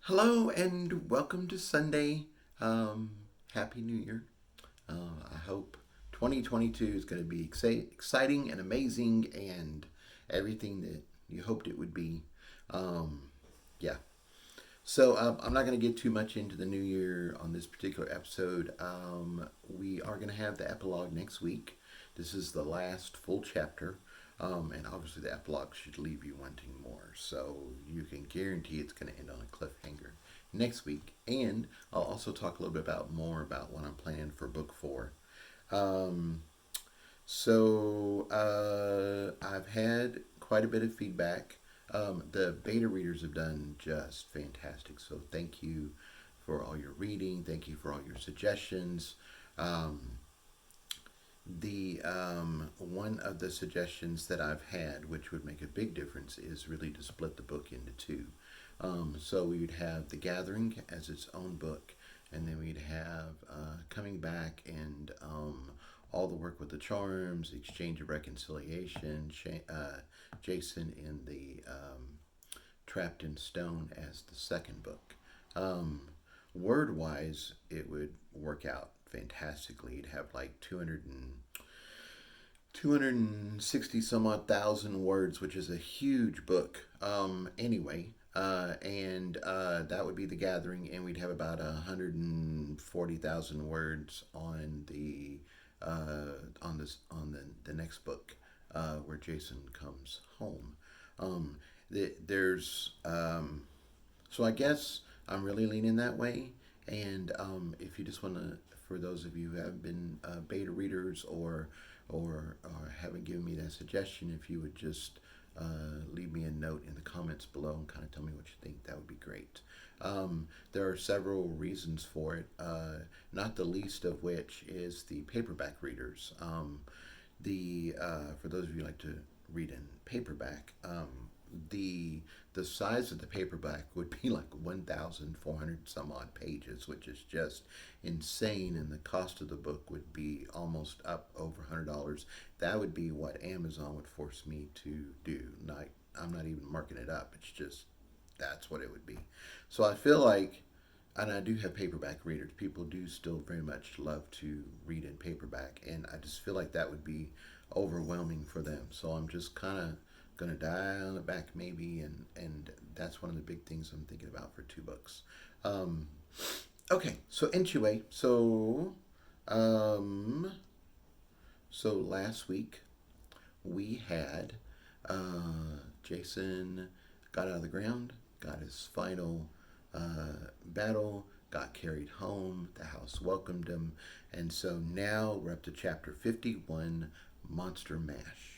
Hello and welcome to Sunday. Happy New Year. I hope 2022 is going to be exciting and amazing and everything that you hoped it would be. Um, yeah. I'm not going to get too much into the new year on this particular episode. We are going to have the epilogue next week. This is the last full chapter. And obviously, the epilogue should leave you wanting more. So you can guarantee it's going to end on a cliffhanger next week. And I'll also talk a little bit more about what I'm planning for book four. Um, I've had quite a bit of feedback. The beta readers have done just fantastic. So thank you for all your reading. Thank you for all your suggestions. Um, the One of the suggestions that I've had, which would make a big difference, is really to split the book into two. So we would have The Gathering as its own book, and then we'd have Coming Back and all the work with the charms, Exchange of Reconciliation, Jason in the Trapped in Stone as the second book. Um, Word wise, it would work out fantastically. You'd have like 260 some odd thousand words, which is a huge book. And that would be The Gathering, and we'd have about 140,000 words on the next book, where Jason comes home. Um, there's So I guess I'm really leaning that way. And if you just want to, for those of you who have been beta readers or haven't given me that suggestion, if you would just leave me a note in the comments below and kind of tell me what you think, that would be great. There are several reasons for it, not the least of which is the paperback readers. The For those of you who like to read in paperback, the the size of the paperback would be like 1,400 some odd pages, which is just insane, and the cost of the book would be almost up over $100. That would be what Amazon would force me to do. Not, I'm not even marking it up. It's just that's what it would be. So I feel like, and I do have paperback readers. People do still very much love to read in paperback, and I just feel like that would be overwhelming for them. So I'm just kind of gonna die on the back maybe, and that's one of the big things I'm thinking about for two books. Um, okay, so anyway, um, so last week we had Jason got out of the ground, got his final battle, got carried home. The house welcomed him, and so now we're up to chapter 51, Monster Mash.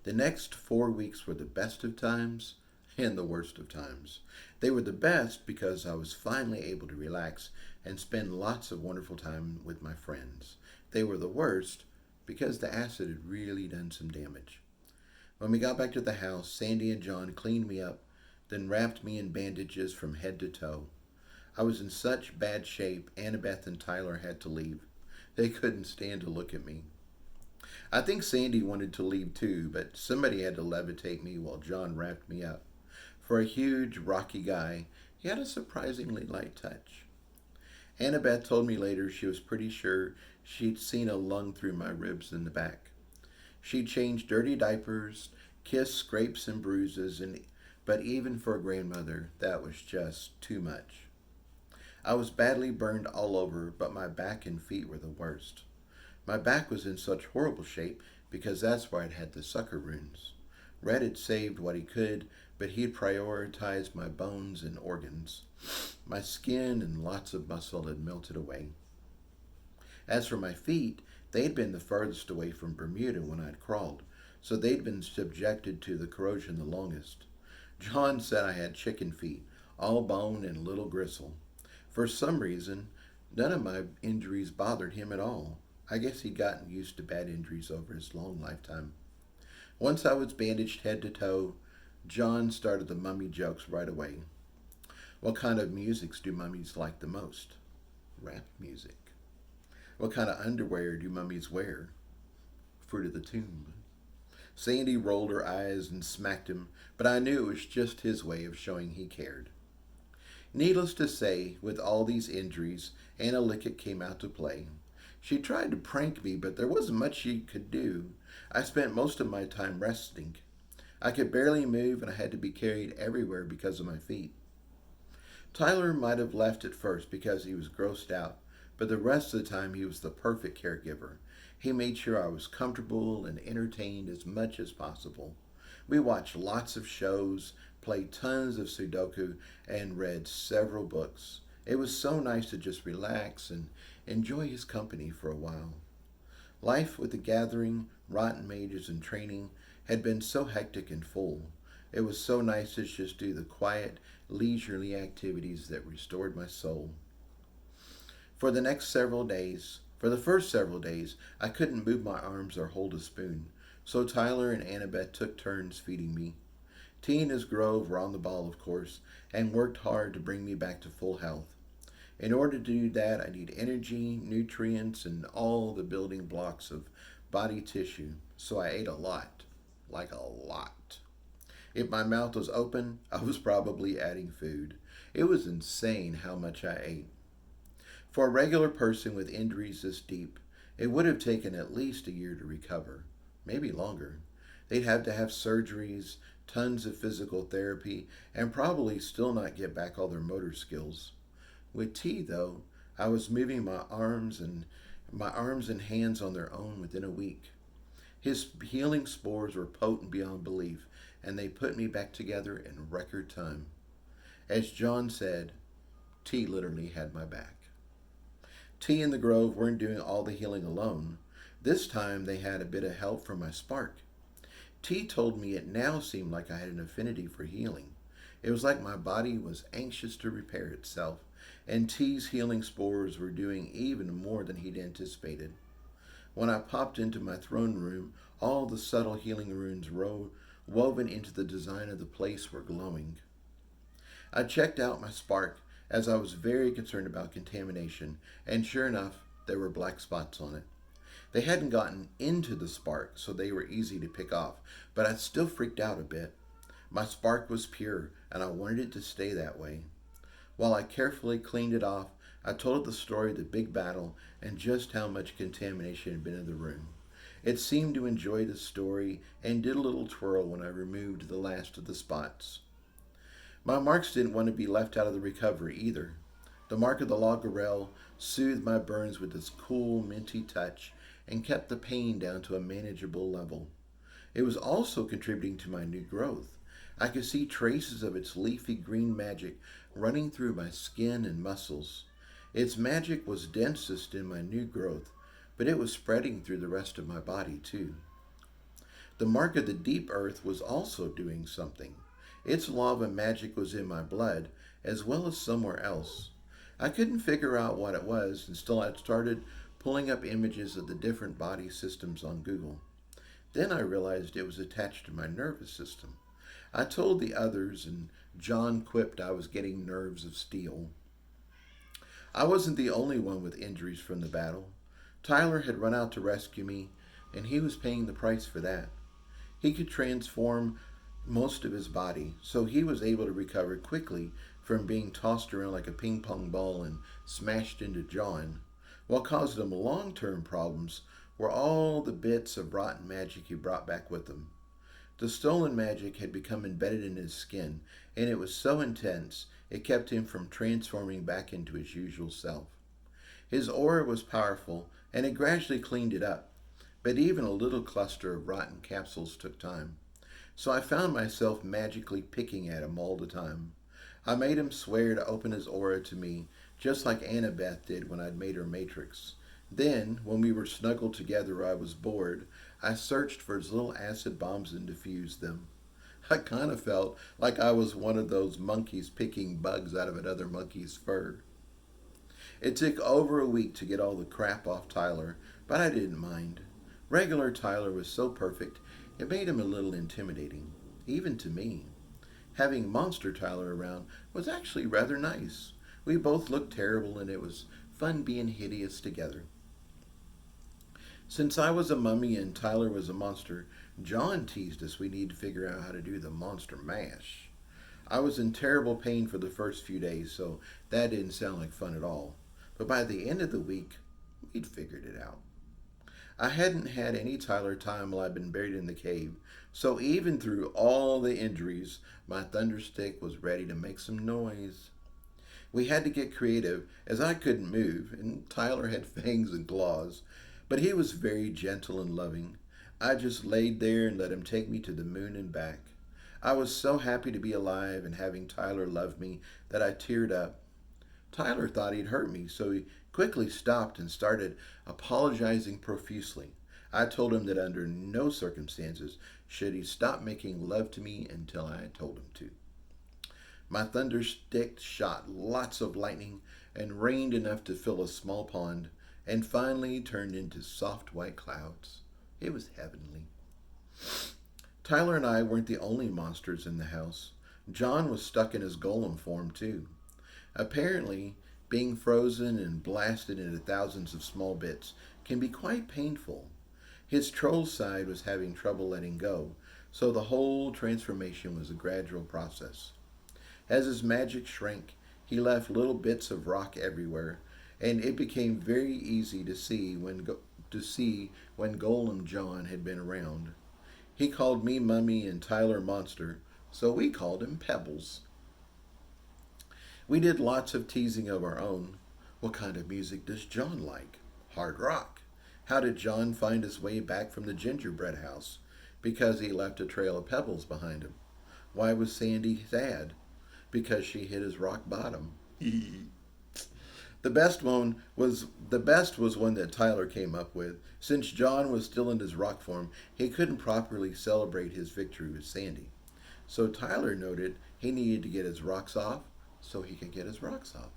The next 4 weeks were the best of times and the worst of times. They were the best because I was finally able to relax and spend lots of wonderful time with my friends. They were the worst because the acid had really done some damage. When we got back to the house, Sandy and John cleaned me up, then wrapped me in bandages from head to toe. I was in such bad shape, Annabeth and Tyler had to leave. They couldn't stand to look at me. I think Sandy wanted to leave too, but somebody had to levitate me while John wrapped me up. For a huge, rocky guy, he had a surprisingly light touch. Annabeth told me later she was pretty sure she'd seen a lung through my ribs in the back. She'd changed dirty diapers, kissed scrapes and bruises, but even for a grandmother, that was just too much. I was badly burned all over, but my back and feet were the worst. My back was in such horrible shape because that's where I'd had the sucker wounds. Red had saved what he could, but he'd prioritized my bones and organs. My skin and lots of muscle had melted away. As for my feet, they'd been the furthest away from Bermuda when I'd crawled, so they'd been subjected to the corrosion the longest. John said I had chicken feet, all bone and little gristle. For some reason, none of my injuries bothered him at all. I guess he'd gotten used to bad injuries over his long lifetime. Once I was bandaged head to toe, John started the mummy jokes right away. What kind of musics do mummies like the most? Rap music. What kind of underwear do mummies wear? Fruit of the tomb. Sandy rolled her eyes and smacked him, but I knew it was just his way of showing he cared. Needless to say, with all these injuries, Anna Lickett came out to play. She tried to prank me, but there wasn't much she could do. I spent most of my time resting. I could barely move, and I had to be carried everywhere because of my feet. Tyler might have left at first because he was grossed out, but the rest of the time he was the perfect caregiver. He made sure I was comfortable and entertained as much as possible. We watched lots of shows, played tons of Sudoku, and read several books. It was so nice to just relax and enjoy his company for a while. Life with the gathering, rotten mages, and training had been so hectic and full. It was so nice to just do the quiet, leisurely activities that restored my soul. For the first several days, I couldn't move my arms or hold a spoon, so Tyler and Annabeth took turns feeding me. T and his Grove were on the ball, of course, and worked hard to bring me back to full health. In order to do that, I need energy, nutrients, and all the building blocks of body tissue, so I ate a lot. Like a lot. If my mouth was open, I was probably adding food. It was insane how much I ate. For a regular person with injuries this deep, it would have taken at least a year to recover, maybe longer. They'd have to have surgeries, tons of physical therapy, and probably still not get back all their motor skills. With T, though, I was moving my arms and hands on their own within a week. His healing spores were potent beyond belief, and they put me back together in record time. As John said, T literally had my back. T and the Grove weren't doing all the healing alone. This time they had a bit of help from my spark. T told me it now seemed like I had an affinity for healing. It was like my body was anxious to repair itself, and T's healing spores were doing even more than he'd anticipated. When I popped into my throne room, all the subtle healing runes woven into the design of the place were glowing. I checked out my spark as I was very concerned about contamination, and sure enough, there were black spots on it. They hadn't gotten into the spark, so they were easy to pick off, but I still freaked out a bit. My spark was pure, and I wanted it to stay that way. While I carefully cleaned it off, I told the story of the big battle and just how much contamination had been in the room. It seemed to enjoy the story and did a little twirl when I removed the last of the spots. My marks didn't want to be left out of the recovery either. The mark of the Lagerelle soothed my burns with its cool, minty touch and kept the pain down to a manageable level. It was also contributing to my new growth. I could see traces of its leafy green magic running through my skin and muscles. Its magic was densest in my new growth, but it was spreading through the rest of my body too. The mark of the deep earth was also doing something. Its lava magic was in my blood, as well as somewhere else. I couldn't figure out what it was until I started pulling up images of the different body systems on Google. Then I realized it was attached to my nervous system. I told the others, and John quipped I was getting nerves of steel. I wasn't the only one with injuries from the battle. Tyler had run out to rescue me, and he was paying the price for that. He could transform most of his body, so he was able to recover quickly from being tossed around like a ping pong ball and smashed into John. What caused him long-term problems were all the bits of rotten magic he brought back with him. The stolen magic had become embedded in his skin, and it was so intense it kept him from transforming back into his usual self. His aura was powerful, and it gradually cleaned it up, but even a little cluster of rotten capsules took time. So I found myself magically picking at him all the time. I made him swear to open his aura to me, just like Annabeth did when I'd made her matrix. Then, when we were snuggled together, I was bored. I searched for his little acid bombs and diffused them. I kind of felt like I was one of those monkeys picking bugs out of another monkey's fur. It took over a week to get all the crap off Tyler, but I didn't mind. Regular Tyler was so perfect, it made him a little intimidating, even to me. Having Monster Tyler around was actually rather nice. We both looked terrible, and it was fun being hideous together. Since I was a mummy and Tyler was a monster, John teased us we need to figure out how to do the monster mash. I was in terrible pain for the first few days, so that didn't sound like fun at all. But by the end of the week, we'd figured it out. I hadn't had any Tyler time while I'd been buried in the cave, so even through all the injuries, my thunderstick was ready to make some noise. We had to get creative, as I couldn't move, and Tyler had fangs and claws, but he was very gentle and loving. I just laid there and let him take me to the moon and back. I was so happy to be alive and having Tyler love me that I teared up. Tyler thought he'd hurt me, so he quickly stopped and started apologizing profusely. I told him that under no circumstances should he stop making love to me until I had told him to. My thunder stick shot lots of lightning and rained enough to fill a small pond, and finally turned into soft white clouds. It was heavenly. Tyler and I weren't the only monsters in the house. John was stuck in his golem form, too. Apparently, being frozen and blasted into thousands of small bits can be quite painful. His troll side was having trouble letting go, so the whole transformation was a gradual process. As his magic shrank, he left little bits of rock everywhere, and it became very easy to see when Golem John had been around. He called me Mummy and Tyler Monster, so we called him Pebbles. We did lots of teasing of our own. What kind of music does John like? Hard rock. How did John find his way back from the gingerbread house? Because he left a trail of pebbles behind him. Why was Sandy sad? Because she hit his rock bottom. The best was one that Tyler came up with. Since John was still in his rock form, he couldn't properly celebrate his victory with Sandy. So Tyler noted he needed to get his rocks off so he could get his rocks off.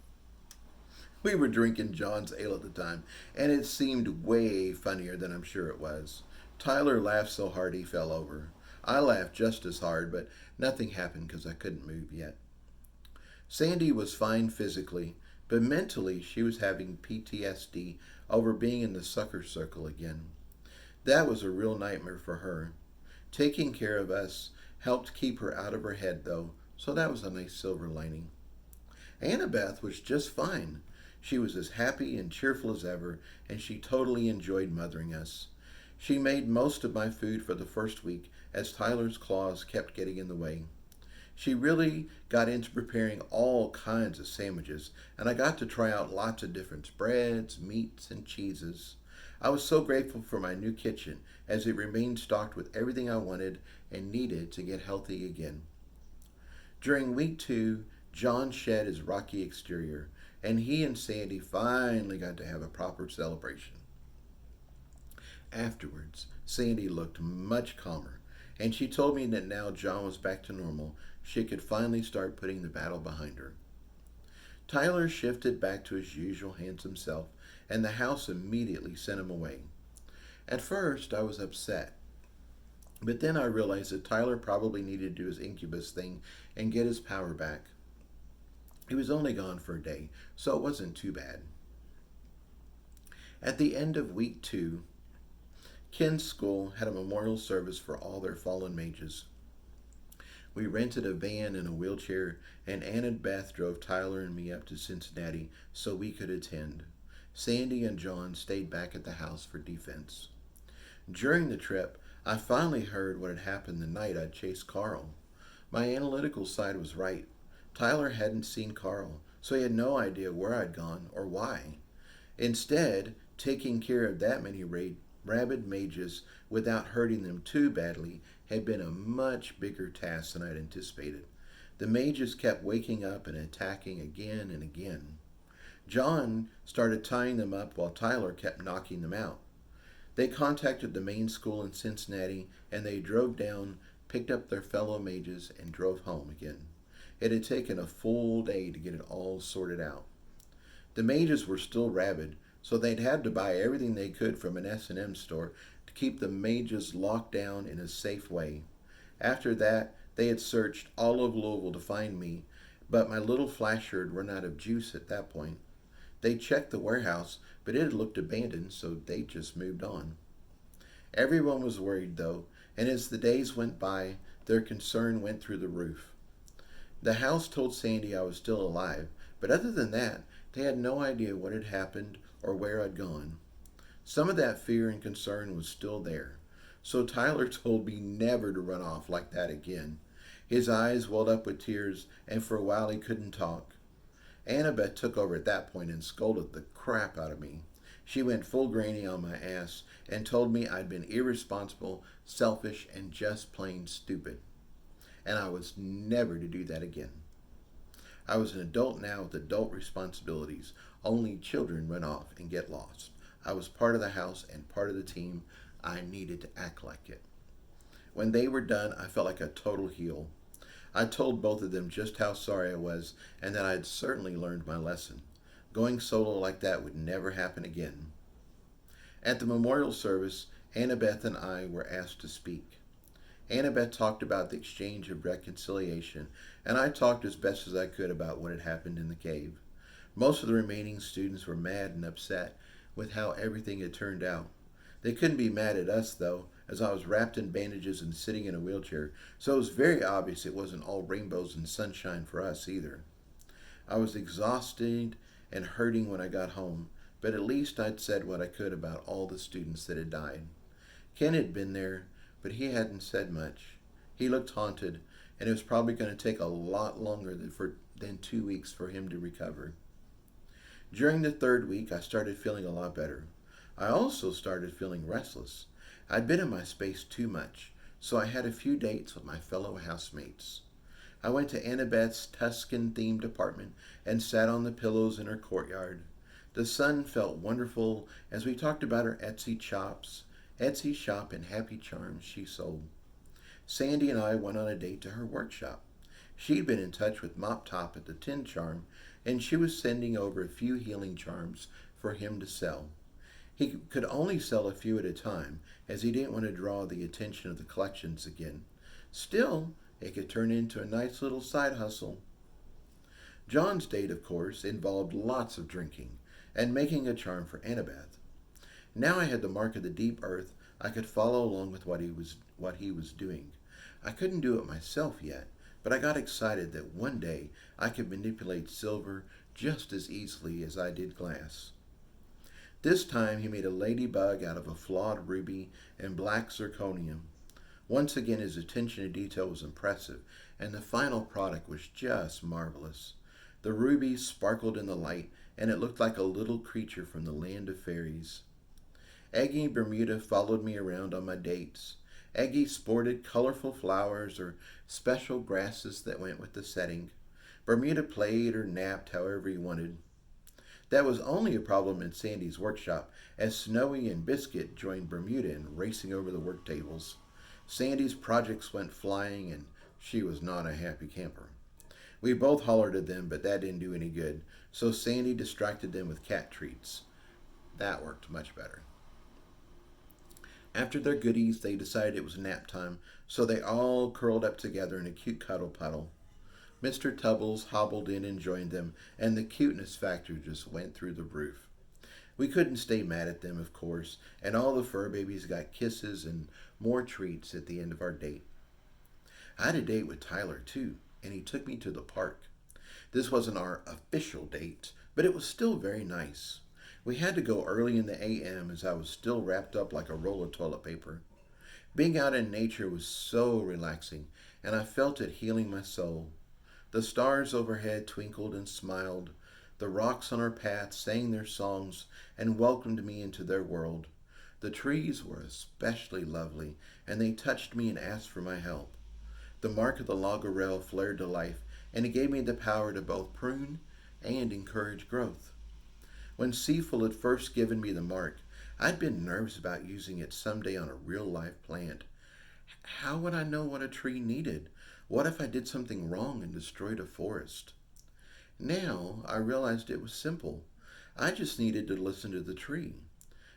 We were drinking John's ale at the time, and it seemed way funnier than I'm sure it was. Tyler laughed so hard he fell over. I laughed just as hard, but nothing happened because I couldn't move yet. Sandy was fine physically, but mentally she was having PTSD over being in the sucker circle again. That was a real nightmare for her. Taking care of us helped keep her out of her head, though, so that was a nice silver lining. Annabeth was just fine. She was as happy and cheerful as ever, and she totally enjoyed mothering us. She made most of my food for the first week, as Tyler's claws kept getting in the way. She really got into preparing all kinds of sandwiches, and I got to try out lots of different breads, meats, and cheeses. I was so grateful for my new kitchen, as it remained stocked with everything I wanted and needed to get healthy again. During week 2, John shed his rocky exterior, and he and Sandy finally got to have a proper celebration. Afterwards, Sandy looked much calmer, and she told me that now John was back to normal, she could finally start putting the battle behind her. Tyler shifted back to his usual handsome self, and the house immediately sent him away. At first, I was upset, but then I realized that Tyler probably needed to do his incubus thing and get his power back. He was only gone for a day, so it wasn't too bad. At the end of week 2, Ken's school had a memorial service for all their fallen mages. We rented a van and a wheelchair, and Ann and Beth drove Tyler and me up to Cincinnati so we could attend. Sandy and John stayed back at the house for defense. During the trip, I finally heard what had happened the night I'd chased Carl. My analytical side was right. Tyler hadn't seen Carl, so he had no idea where I'd gone or why. Instead, taking care of that many rabid mages without hurting them too badly had been a much bigger task than I'd anticipated. The mages kept waking up and attacking again and again. John started tying them up while Tyler kept knocking them out. They contacted the main school in Cincinnati, and they drove down, picked up their fellow mages, and drove home again. It had taken a full day to get it all sorted out. The mages were still rabid, so they'd had to buy everything they could from an S&M store to keep the mages locked down in a safe way. After that, they had searched all of Louisville to find me, but my little flasher had run out of juice at that point. They checked the warehouse, but it had looked abandoned, so they just moved on. Everyone was worried, though, and as the days went by, their concern went through the roof. The house told Sandy I was still alive, but other than that, they had no idea what had happened or where I'd gone. Some of that fear and concern was still there, so Tyler told me never to run off like that again. His eyes welled up with tears, and for a while he couldn't talk. Annabeth took over at that point and scolded the crap out of me. She went full granny on my ass and told me I'd been irresponsible, selfish, and just plain stupid. And I was never to do that again. I was an adult now with adult responsibilities. Only children run off and get lost. I was part of the house and part of the team. I needed to act like it. When they were done, I felt like a total heel. I told both of them just how sorry I was and that I had certainly learned my lesson. Going solo like that would never happen again. At the memorial service, Annabeth and I were asked to speak. Annabeth talked about the exchange of reconciliation, and I talked as best as I could about what had happened in the cave. Most of the remaining students were mad and upset with how everything had turned out. They couldn't be mad at us, though, as I was wrapped in bandages and sitting in a wheelchair, so it was very obvious it wasn't all rainbows and sunshine for us either. I was exhausted and hurting when I got home, but at least I'd said what I could about all the students that had died. Ken had been there, but he hadn't said much. He looked haunted, and it was probably going to take a lot longer than 2 weeks for him to recover. During the third week, I started feeling a lot better. I also started feeling restless. I'd been in my space too much, so I had a few dates with my fellow housemates. I went to Annabeth's Tuscan-themed apartment and sat on the pillows in her courtyard. The sun felt wonderful as we talked about her Etsy shop and happy charms she sold. Sandy and I went on a date to her workshop. She'd been in touch with Mop Top at the Tin Charm, and she was sending over a few healing charms for him to sell. He could only sell a few at a time, as he didn't want to draw the attention of the collections again. Still, it could turn into a nice little side hustle. John's date, of course, involved lots of drinking and making a charm for Annabeth. Now I had the mark of the deep earth. I could follow along with what he was doing. I couldn't do it myself yet, but I got excited that one day I could manipulate silver just as easily as I did glass. This time he made a ladybug out of a flawed ruby and black zirconium. Once again his attention to detail was impressive, and the final product was just marvelous. The ruby sparkled in the light, and it looked like a little creature from the land of fairies. Eggy Bermuda followed me around on my dates. Eggy sported colorful flowers or special grasses that went with the setting. Bermuda played or napped however he wanted. That was only a problem in Sandy's workshop, as Snowy and Biscuit joined Bermuda in racing over the work tables. Sandy's projects went flying, and she was not a happy camper. We both hollered at them, but that didn't do any good, so Sandy distracted them with cat treats. That worked much better. After their goodies, they decided it was nap time, so they all curled up together in a cute cuddle puddle. Mr. Tubbles hobbled in and joined them, and the cuteness factor just went through the roof. We couldn't stay mad at them, of course, and all the fur babies got kisses and more treats at the end of our date. I had a date with Tyler, too, and he took me to the park. This wasn't our official date, but it was still very nice. We had to go early in the a.m. as I was still wrapped up like a roll of toilet paper. Being out in nature was so relaxing, and I felt it healing my soul. The stars overhead twinkled and smiled. The rocks on our path sang their songs and welcomed me into their world. The trees were especially lovely, and they touched me and asked for my help. The mark of the loggerel flared to life, and it gave me the power to both prune and encourage growth. When Seafull had first given me the mark, I'd been nervous about using it someday on a real-life plant. How would I know what a tree needed? What if I did something wrong and destroyed a forest? Now I realized it was simple. I just needed to listen to the tree.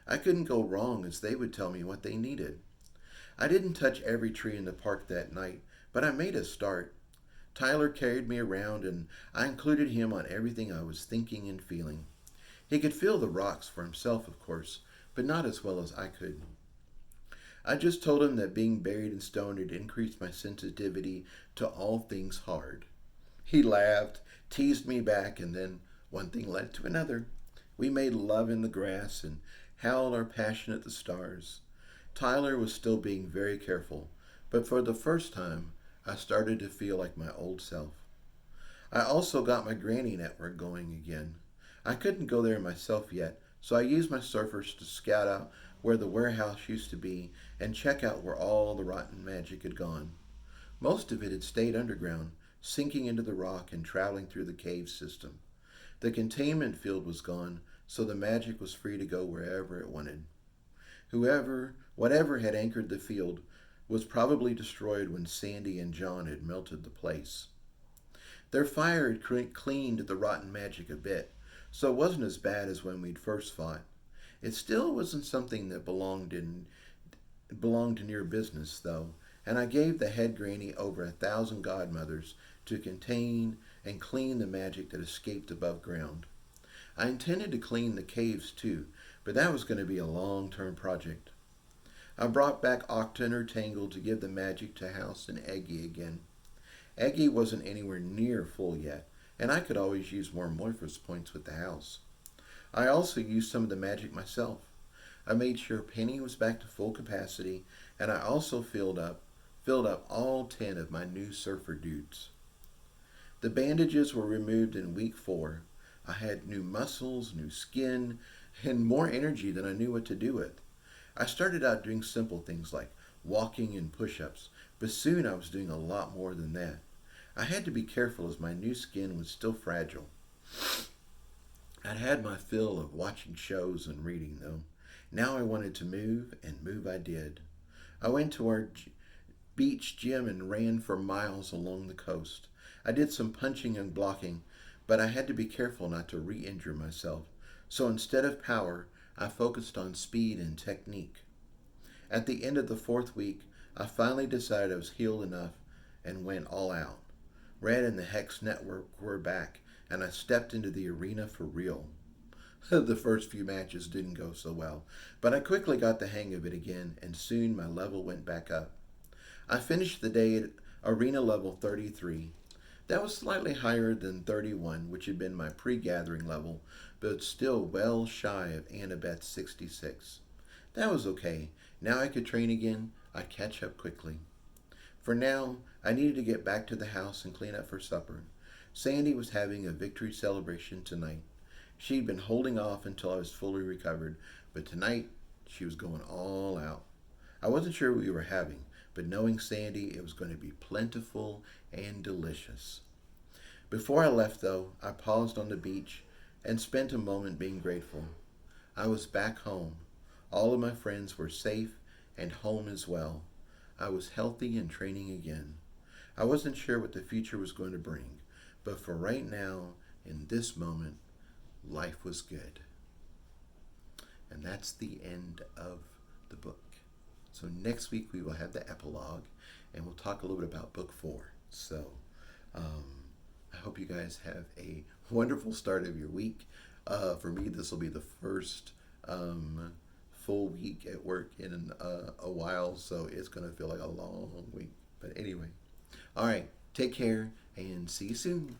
I couldn't go wrong, as they would tell me what they needed. I didn't touch every tree in the park that night, but I made a start. Tyler carried me around, and I included him on everything I was thinking and feeling. He could feel the rocks for himself, of course, but not as well as I could. I just told him that being buried in stone had increased my sensitivity to all things hard. He laughed, teased me back, and then one thing led to another. We made love in the grass and howled our passion at the stars. Tyler was still being very careful, but for the first time, I started to feel like my old self. I also got my granny network going again. I couldn't go there myself yet, so I used my surfers to scout out where the warehouse used to be and check out where all the rotten magic had gone. Most of it had stayed underground, sinking into the rock and traveling through the cave system. The containment field was gone, so the magic was free to go wherever it wanted. Whatever had anchored the field was probably destroyed when Sandy and John had melted the place. Their fire had cleaned the rotten magic a bit, so it wasn't as bad as when we'd first fought. It still wasn't something that belonged near business, though, and I gave the head granny over 1,000 godmothers to contain and clean the magic that escaped above ground. I intended to clean the caves too, but that was going to be a long-term project. I brought back Octa and her Tangle to give the magic to House and Eggy again. Eggy wasn't anywhere near full yet, and I could always use more Morphos points with the house. I also used some of the magic myself. I made sure Penny was back to full capacity, and I also filled up all 10 of my new surfer dudes. The bandages were removed in week 4. I had new muscles, new skin, and more energy than I knew what to do with. I started out doing simple things like walking and push-ups, but soon I was doing a lot more than that. I had to be careful as my new skin was still fragile. I'd had my fill of watching shows and reading, though. Now I wanted to move, and move I did. I went to our beach gym and ran for miles along the coast. I did some punching and blocking, but I had to be careful not to re injure myself. So instead of power, I focused on speed and technique. At the end of the 4th week, I finally decided I was healed enough and went all out. Red and the Hex Network were back, and I stepped into the arena for real. The first few matches didn't go so well, but I quickly got the hang of it again, and soon my level went back up. I finished the day at arena level 33. That was slightly higher than 31, which had been my pre-gathering level, but still well shy of Annabeth's 66. That was okay. Now I could train again. I'd catch up quickly. For now, I needed to get back to the house and clean up for supper. Sandy was having a victory celebration tonight. She'd been holding off until I was fully recovered, but tonight she was going all out. I wasn't sure what we were having, but knowing Sandy, it was going to be plentiful and delicious. Before I left, though, I paused on the beach and spent a moment being grateful. I was back home. All of my friends were safe and home as well. I was healthy and training again. I wasn't sure what the future was going to bring, but for right now, in this moment, life was good. And that's the end of the book. So next week we will have the epilogue, and we'll talk a little bit about book 4. So I hope you guys have a wonderful start of your week. For me, this will be the first full week at work in a while, so it's going to feel like a long week. But anyway, all right, take care and see you soon.